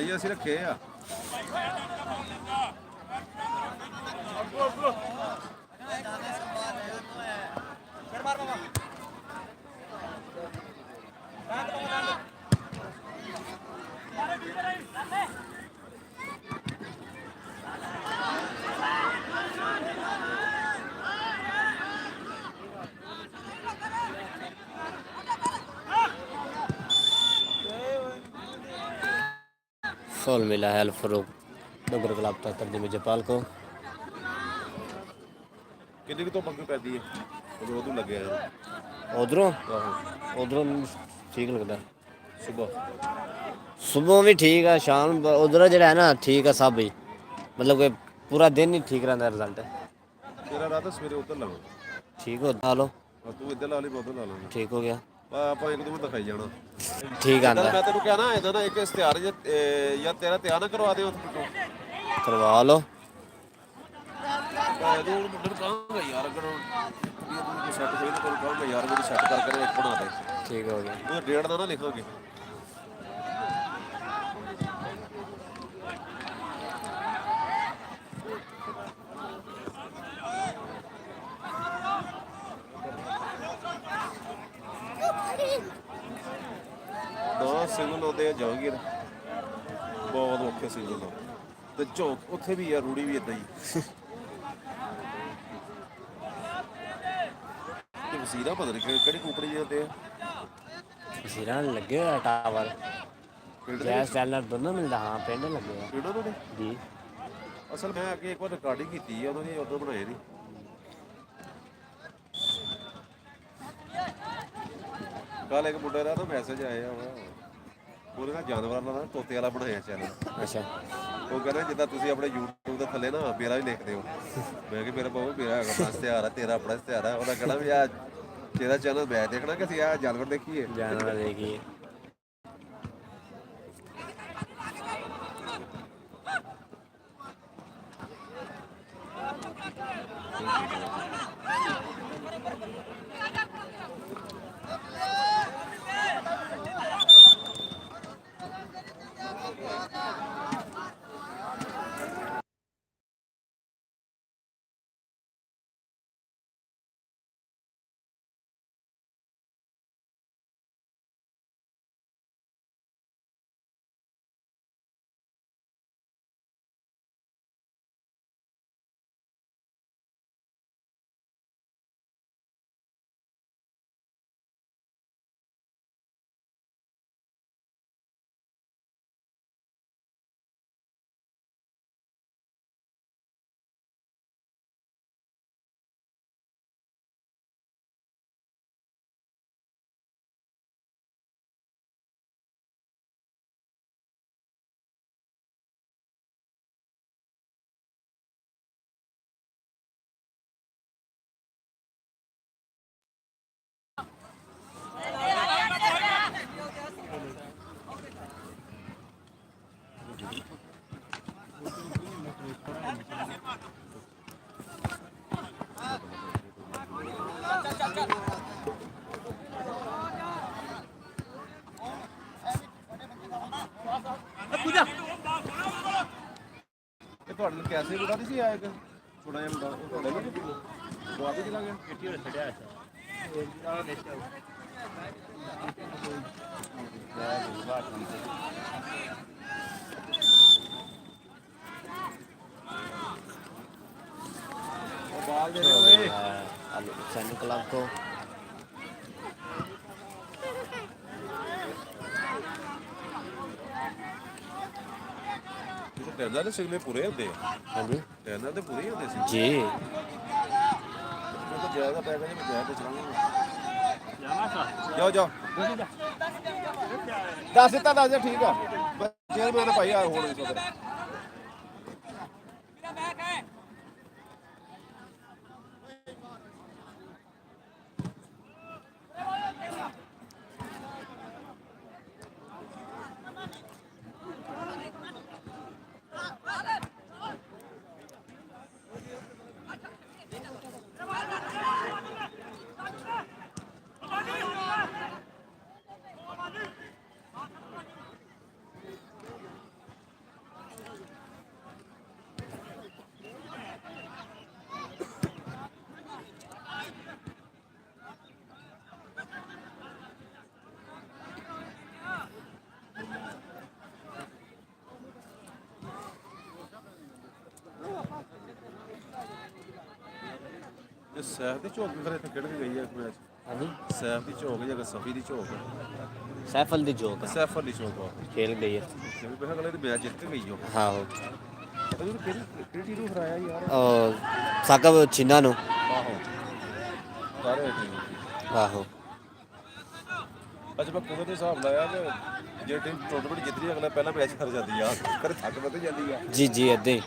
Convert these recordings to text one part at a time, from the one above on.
ਭਾਈ ਅਸੀਂ ਰੱਖੇ ਆ फॉल मिला है अलफरूक डोगर क्लब तक तकदीम जयपाल को। कितने तो मंग पैदी है उधर लगे उधरों उधरों ठीक लगता सुबह सुबह भी ठीक है शाम उधर जो है ना ठीक है सब ही मतलब कि पूरा दिन ही ठीक रहता है रिजल्ट तेरा रात सवेरे उधर लगो ठीक हो ला लो तू इधर ला ली मैं उधर ला लूंगा ठीक हो गया ਆਪਾਂ ਇੱਕ ਦੂਜੇ ਦਿਖਾਈ ਜਾਣਾ ठीक आंदा ਮੈਂ ਤੈਨੂੰ ਕਹਿਣਾ ਇਹਦਾ ਨਾ ਇੱਕ ਇਸ਼ਤਿਹਾਰ ਜਾਂ ਤੇਰਾ ਤਿਆਰ ਨਾ ਕਰਵਾ ਦਿਓ करवा लो ਇਹਨੂੰ ਮੁੰਡੇ ਨੂੰ ਕਹਾਂਗਾ ਯਾਰ ਅਗਰ ਸੈੱਟ ਹੋਈ ਨਾ ਤੈਨੂੰ ਕਹਾਂਗਾ ਯਾਰ ਮੇਰੀ ਸੈੱਟ ਕਰਕੇ ਇੱਕ ਬਣਾ ਦੇ ठीक हो गया ਉਹ ਡੇਟ ਦਾ ਨਾ ਲਿਖੋਗੇ ਨਾ ਸਿੰਗਲ ਆਉਂਦੇ ਆ ਜਹਾਂਗੀਰ ਬਹੁਤ ਔਖੇ ਸਿੰਗਲ ਦਾ ਤੇ ਝੋਕ ਉੱਥੇ ਵੀ ਆ ਰੂੜੀ ਵੀ ਇਦਾਂ ਹੀ ਤੇ ਵਸੀਰਾ ਪਤਾ ਨਹੀਂ ਕਿਹੜੀ ਕੰਪਨੀ ਜਾਂਦੇ ਆ वसीरा लगे हुए टावर गैस सैलर दोनों मिलता हाँ पिंड लगे हुए ਕਿਹੜਾ ਉਹਨਾਂ ਨੇ जी ਅਸਲ ਮੈਂ ਅੱਗੇ ਇੱਕ ਵਾਰ ਰਿਕਾਰਡਿੰਗ ਕੀਤੀ ਆ ਉਹਨਾਂ ਦੀ ਉਦੋਂ ਬਣਾਏ ਨਹੀਂ ਕੱਲ ਇੱਕ ਮੁੰਡੇ ਦਾ ਤਾਂ ਮੈਸੇਜ ਆਇਆ ਵਾ ਉਹਨੇ ਨਾ ਜਾਨਵਰਾਂ ਦਾ ਤੋਤੇ ਵਾਲਾ ਬਣਾਇਆ ਚੈਨਲ अच्छा ਉਹ ਕਹਿੰਦਾ ਜਿੱਦਾਂ ਤੁਸੀਂ ਆਪਣੇ YouTube ਦੇ ਥੱਲੇ ਨਾ ਮੇਰਾ ਵੀ ਲਿਖਦੇ ਹੋ ਮੈਂ ਕਿ ਮੇਰਾ ਬਹੁਤ ਮੇਰਾ ਹੈਗਾ ਆਪਣਾ ਇਸ਼ਤਿਹਾਰ ਆ ਤੇਰਾ ਆਪਣਾ ਇਸ਼ਤਿਹਾਰ ਆ ਉਹਦਾ ਕਹਿਣਾ ਵੀ ਆ ਤੇਰਾ ਚੈਨਲ ਮੈਂ ਦੇਖਣਾ ਕਿ ਅਸੀਂ ਆ ਜਾਨਵਰ ਦੇਖੀਏ जानवर देखिए ਇਹ ਤੁਹਾਡੇ ਨਾਲ ਕੈਸੇ ਬੁਲਾ ਸੀ ਆਇਆ ਕਿ ਥੋੜਾ ਜਿਹਾ ਮੁੰਡਾ ਉਹ ਤੁਹਾਡੇ ਨਾਲ ਉਹ ਆਪੇ ਚਲਾ ਗਿਆ ਕਿੱਟੀ ਹੋਇਆ ਛੱਡਿਆ ਉਹ ਬਾਲ ਦੇ ਰਹੇ सैनिक क्लब को ਟੈਨਾਂ ਦੇ ਸਿਗਨਲ ਪੂਰੇ ਹੁੰਦੇ ਆ हाँ जी ਟੈਨਾਂ ਦੇ ਪੂਰੇ ਹੁੰਦੇ ਸੀ जी ਉਹ ਤਾਂ ਜ਼ਿਆਦਾ ਪੈ ਗਿਆ ਜੀ ਮੈਂ ਜਾਇਆ ਤੇ ਚਲਾਉਂਗਾ ਜਾਓ ਜਾਓ ਦੱਸ ਦਿੱਤਾ ਠੀਕ ਆ ਬੱਚੇ ਮੈਂ ਨਾ ਭਾਈ ਆ ਹੋਣ ਨਹੀਂ ਸਕਦਾ ਇਹ ਸੈਫ ਦੀ ਝੋਕ ਵੀ ਫਿਰ ਇੱਥੇ ਖੇਡ ਕੇ ਗਈ ਹੈ ਮੈਚ। ਹਾਂਜੀ ਸੈਫ ਦੀ ਝੋਕ ਜਾਂ ਸਫੀ ਦੀ ਝੋਕ, ਸੈਫਲ ਦੀ ਜੋਕ ਸੈਫ ਦੀ ਝੋਕ ਆ ਖੇਲ ਗਈ ਹੈ ਤੇ ਵੀ ਪਹਿਲਾਂ ਅਗਲੇ ਦੇ ਮੈਚ ਜਿੱਤ ਕੇ ਗਈ ਉਹ। ਆਹੋ ਪਤਾ ਨਹੀਂ ਕਿਹੜੀ ਕਿਹੜੀ ਟੀਮ ਨੂੰ ਹਰਾਇਆ ਯਾਰ। ਸਾਕਬ ਚੀਨਾ ਨੂੰ ਆਹੋ ਸਾਰੇ ਠੀਕ। ਆਹੋ ਅੱਛਾ ਮੈਂ ਕੁਦਰਤੀ ਹਿਸਾਬ ਲਾਇਆ ਕਿ ਜੇ ਟੀਮ ਟੂਰਨਾਮੈਂਟ ਜਿੱਤਦੀ ਅਗਲਾ ਪਹਿਲਾ ਮੈਚ ਹਾਰ ਜਾਂਦੀ ਆ, ਕਦੇ ਥੱਕ ਵੱਧ ਜਾਂਦੀ ਆ। ਜੀ ਜੀ ਏਦਾਂ ਹੀ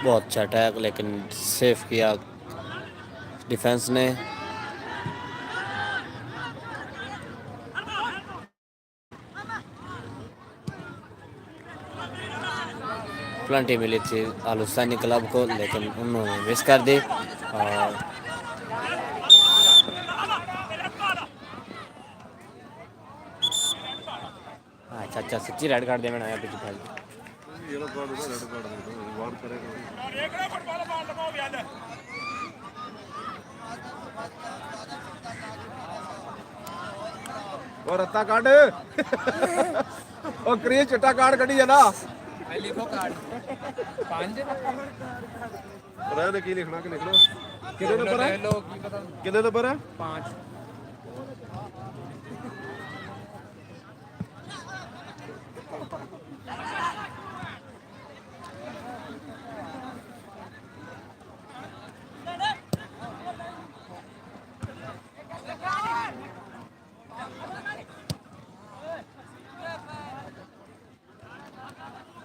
बहुत अच्छा अटैक लेकिन सेफ किया डिफेंस ने। प्लेंटी मिली थी आलूसानी क्लब को लेकिन उन्होंने मिस कर दी। और अच्छा अच्छा सच्ची रेड कार्ड दे बनाया पीछे भाई। येलो कार्ड होता रेड कार्ड होता वार्न करेगा और रत्ता काट और क्रीज चिट्टा कार्ड कड़ी है ना लिखो कार्ड 5 रहने की लिखना कि लिखना कितने नंबर है लोग की पता कितने नंबर है 5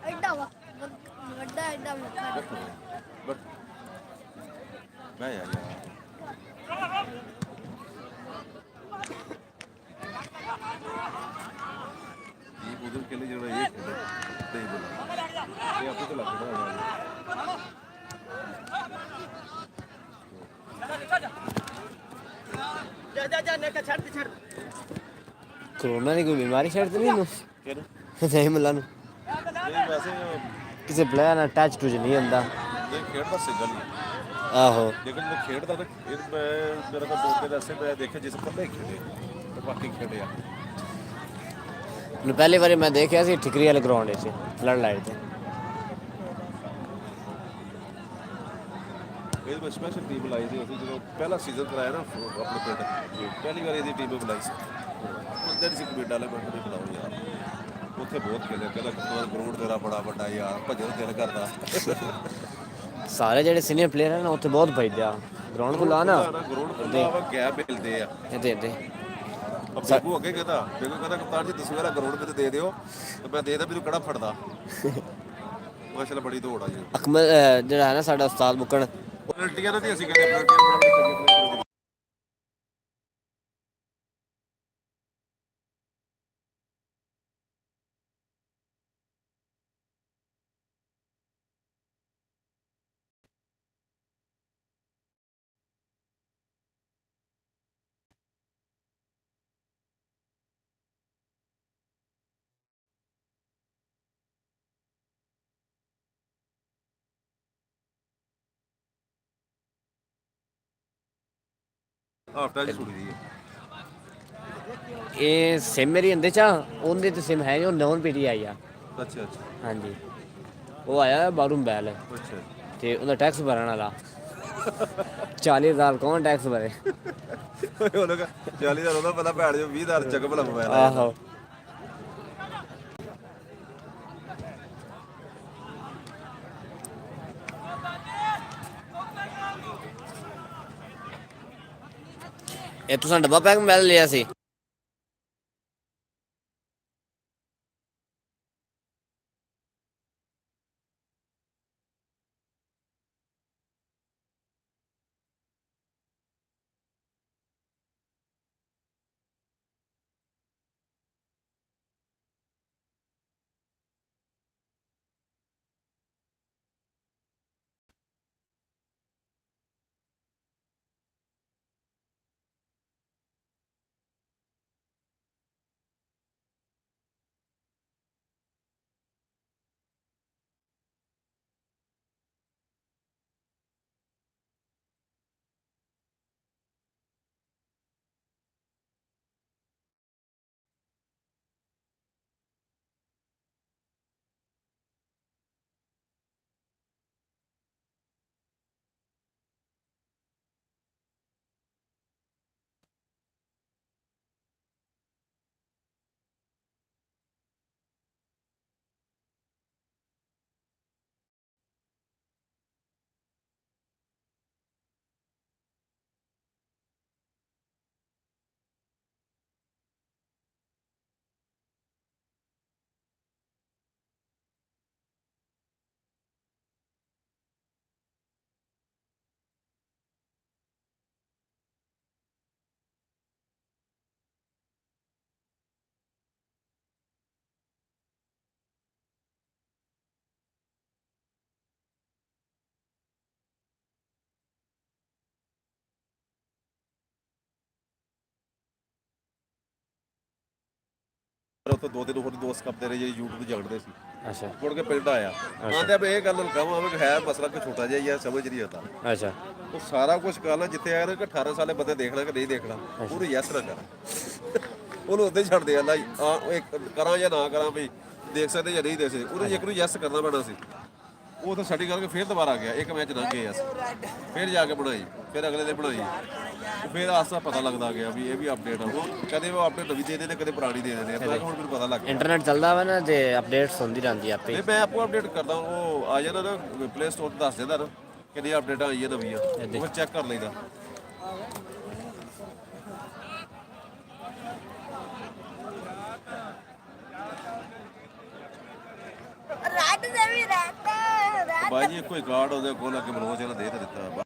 ਐਡਾ ਵੱਡਾ ਐਡਾ ਮੱਖਾ बट मैं यार ये उधर के लिए जो ये नहीं बोला ये आपको तो लगता है कोरोना की कोई बीमारी शायद तो नहीं नु क्या ना नहीं मिला नु नहीं वैसे किसी प्लेयर ਨਾਲ ਟੱਚ ਟੁਚ ਨਹੀਂ ਹੁੰਦਾ। ये खेल बस सिंगल ही ਆਹੋ लेकिन जो खेलता था मैं मेरा तो दो दिन ऐसे मैं देखे जिस पल्ले खेले तो बाकी खेले यार ਨੂੰ ਪਹਿਲੀ ਵਾਰੀ ਮੈਂ ਦੇਖਿਆ ਸੀ ਠਿਕਰੀ ਵਾਲੇ ਗਰਾਊਂਡ 'ਚ ਫਲੱਡ ਲਾਈਟ ਤੇ। ਇਹ ਮੈਂ ਸਪੈਸ਼ਲ ਟੀਮ ਲਾਈ ਸੀ ਅਸੀਂ ਜਦੋਂ ਪਹਿਲਾ ਸੀਜ਼ਨ ਕਰਾਇਆ ਨਾ ਆਪਣੇ ਪਿੰਡ ਪਹਿਲੀ ਵਾਰ ਇਹਦੀ ਟੀਮ ਬੁਲਾਈ ਸੀ ਬੰਦੇ ਦੀ ਸੀ ਕਮੇਟਾ ਵਾਲੇ ਬੰਦੇ ਨੇ ਬੁਲਾਓ ਯਾਰ ਉੱਥੇ ਬਹੁਤ ਖੇਲਿਆ ਕਹਿੰਦਾ ਗਰਾਊਂਡ ਤੇਰਾ ਬੜਾ ਵੱਡਾ ਯਾਰ ਭੱਜਣ ਦਿਲ ਕਰਦਾ ਸਾਰੇ ਜਿਹੜੇ ਸੀਨੀਅਰ ਪਲੇਅਰ ਹਨ ਉੱਥੇ ਬਹੁਤ ਭੱਜਦੇ ਆ ਗਰਾਊਂਡ ਕੋਲ ਆ ਨਾ ਗਰਾਊਂਡ ਖੁੱਲਾ ਵਾ ਗੈਪ ਮਿਲਦੇ ਆ ਇਹਦੇ ਬੇਗੂ ਅੱਗੇ ਕਹਿੰਦਾ ਕਪਤਾਨ ਜੀ ਤੁਸੀਂ ਮੇਰਾ ਗਰਾਊਂਡ ਮੈਨੂੰ ਦੇ ਦਿਓ ਤੇ ਮੈਂ ਦੇ ਦਾਂ ਮੈਨੂੰ ਕਿਹੜਾ ਫੜਦਾ ਮਾਸ਼ਾਅੱਲਾ ਬੜੀ ਦੌੜ ਆ ਜੀ ਅਕਮਲ ਜਿਹੜਾ ਹੈ ਨਾ ਸਾਡਾ ਉਸਤਾਦ ਬੁੱਕਣ ਪੈਨਲਟੀਆਂ ਨਾਲ ਅਸੀਂ ਕਹਿੰਦੇ ਪੈਨਲਟੀਆਂ ਹਾਫ ਟਾਈਮ ਛੁੱਟੀ ਦੀ ਹੈ ਇਹ ਸਿਮ ਮੇਰੀ ਹੁੰਦੇ ਚਾ ਉਹਦੇ ਤੇ ਸਿਮ ਹੈ ਜੋ ਨੌਨ ਪੀਟੀ ਆਈ ਆ। ਅੱਛਾ ਅੱਛਾ ਹਾਂਜੀ ਉਹ ਆਇਆ ਬਾਹਰੋਂ ਬੈਲ ਅੱਛਾ ਤੇ ਉਹਦਾ ਟੈਕਸ ਭਰਨ ਵਾਲਾ 40,000 ਕੌਣ ਟੈਕਸ ਭਰੇ। ਉਹ ਲੋਕ 40,000 ਉਹਦਾ ਪਹਿਲਾਂ ਭੈਣ ਜੋ 20,000 ਚੱਕ ਭਲਾ ਮੋਬਾਈਲ ਆਹੋ ਇਹ ਤੁਸੀਂ ਡੱਬਾ ਪੈਕ ਮਿਲ ਲਿਆ ਸੀ। ਪਰ ਉੱਥੇ ਦੋ ਤਿੰਨ ਹੋਰ ਦੋਸਤ ਕਰਦੇ ਰਹੇ ਜਿਹੜੇ YouTube ਤੇ ਜਾਣਦੇ ਸੀ। ਅੱਛਾ ਮੁੜ ਕੇ ਪਿੰਡ ਆਇਆ ਆਂਦੇ ਵੀ ਇਹ ਗੱਲ ਲਕਾਵਾਂ ਵੀ ਹੈ ਮਸਲਾ ਕੋਈ ਛੋਟਾ ਜਿਹਾ ਹੀ ਆ, ਸਮਝ ਨਹੀਂ ਆਉਂਦਾ। ਅੱਛਾ ਉਹ ਸਾਰਾ ਕੁਝ ਕਰ ਲੈ ਜਿੱਥੇ ਆਇਆ ਨਾ ਕਿ 18 ਸਾਲੇ ਬੰਦੇ ਦੇਖਣਾ ਕਿ ਨਹੀਂ ਦੇਖਣਾ, ਉਹਨੂੰ ਯੈਸ ਨਾ ਕਰ। ਉਹਨੂੰ ਉੱਥੇ ਛੱਡ ਦੇ ਅੱਲਾ ਕਰਾਂ ਜਾਂ ਨਾ ਕਰਾਂ ਵੀ ਦੇਖ ਸਕਦੇ ਜਾਂ ਨਹੀਂ ਦੇਖ ਸਕਦੇ, ਉਹਨੂੰ ਇੱਕ ਨੂੰ ਯੈਸ ਕਰਨਾ ਪੈਣਾ ਸੀ। ਉਹ ਉੱਥੇ ਸਟੱਡੀ ਕਰਕੇ ਫਿਰ ਦੁਬਾਰਾ ਗਿਆ, ਇੱਕ ਮੈਚ ਲੰਘ ਗਿਆ ਸੀ, ਫਿਰ ਜਾ ਕੇ ਬਣਾਈ, ਫਿਰ ਅਗਲੇ ਦਿਨ ਬਣਾਈ। ਫਿਰ ਆਸਤਾ ਪਤਾ ਲੱਗਦਾ ਗਿਆ ਵੀ ਇਹ ਵੀ ਅਪਡੇਟ ਆ। ਉਹ ਕਦੇ ਉਹ ਅਪਡੇਟ ਨਵੀਂ ਦੇ ਦਿੰਦੇ, ਕਦੇ ਪੁਰਾਣੀ ਦੇ ਦਿੰਦੇ ਆ। ਤਾਂ ਹੁਣ ਮੈਨੂੰ ਪਤਾ ਲੱਗ ਗਿਆ। ਇੰਟਰਨੈਟ ਚੱਲਦਾ ਵਾ ਨਾ ਤੇ ਅਪਡੇਟਸ ਹੁੰਦੀ ਰਹਿੰਦੀ ਆਪੇ ਨਹੀਂ ਮੈਂ ਆਪੋ ਅਪਡੇਟ ਕਰਦਾ, ਉਹ ਆ ਜਾਂਦਾ ਨਾ ਪਲੇ ਸਟੋਰ ਤੇ ਦੱਸ ਦਿੰਦਾ ਨਾ ਕਿੰਨੀਆਂ ਅਪਡੇਟਾਂ ਆਈਆਂ ਨਵੀਆਂ, ਉਹ ਚੈੱਕ ਕਰ ਲਈਦਾ। ਰਾਤ ਦੇ ਵੀ ਰਾਤ ਬਾਈ ਜੀ ਕੋਈ ਗਾਰਡ ਉਹਦੇ ਕੋਲ ਅੱਗੇ ਮਨੋਜ ਇਹਨਾਂ ਦੇ ਦਿੱਤਾ।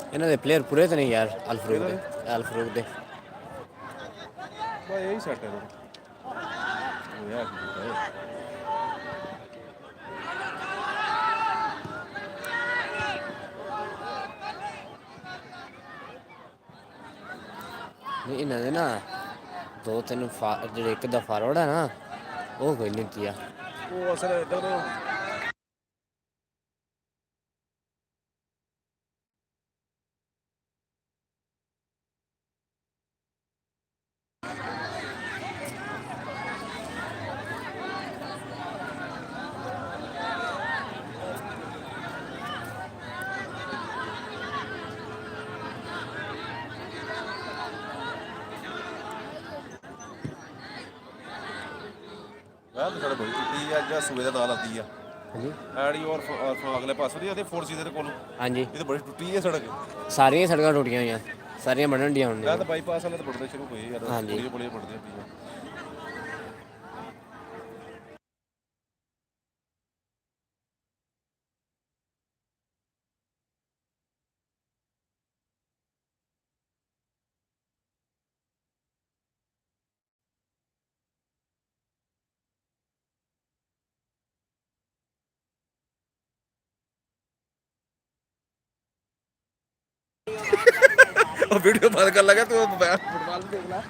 ਇਹਨਾਂ ਦੇ ਪਲੇਅਰ ਪੂਰੇ ਤਾਂ ਨਹੀਂ ਯਾਰ ਅਲਫਰੂਕ ਦੇ ਅਲਫਰੂਕ ਦੇ ਬਸ ਇਹੀ ਸੈੱਟ ਹੈ ਉਹ ਯਾਰ ਨਹੀਂ ਇਹਨਾਂ ਦੇ ਨਾ ਦੋ ਤਿੰਨ ਜਿਹੜੇ ਇੱਕ ਦਾ ਫਾਰਵਰਡ ਹੈ ਨਾ ਉਹ ਕੋਈ ਨਹੀਂ ਤੀਆ ਉਹ ਅਸਲ ਇੱਧਰ ਯਾਰ ਸਾਡੇ ਬੜੀ ਟੁੱਟੀ ਆ ਜਾਂ ਸੂਏ ਦਾ ਨਾਲ ਆਉਂਦੀ ਆ ਹਾਂਜੀ ਐੜੀ ਔਰ ਅਗਲੇ ਪਾਸੇ ਦੀ ਉਹਦੇ 4C ਦੇ ਕੋਲ ਹਾਂਜੀ ਇਹ ਤਾਂ ਬੜੀ ਟੁੱਟੀ ਹੈ ਸੜਕ ਸਾਰੀਆਂ ਸੜਕਾਂ ਟੁੱਟੀਆਂ ਹੋਈਆਂ ਸਾਰੀਆਂ ਬਣਨ ਡੀਆਂ ਹੁਣ ਮੈਂ ਤਾਂ ਬਾਈਪਾਸ ਵਾਲੇ ਤਾਂ ਪੜਦੇ ਸ਼ੁਰੂ ਹੋਏ ਯਾਰ ਹਾਂਜੀ। ਪੁਲੀਆਂ ਪੁਲੀਆਂ ਪੜਦੇ ਪਈਆਂ ਉਹ ਵੀਡੀਓ ਬੰਦ ਕਰ ਲਗਾ ਤੂੰ ਫੁੱਟਬਾਲ ਦੇਖ ਲੈ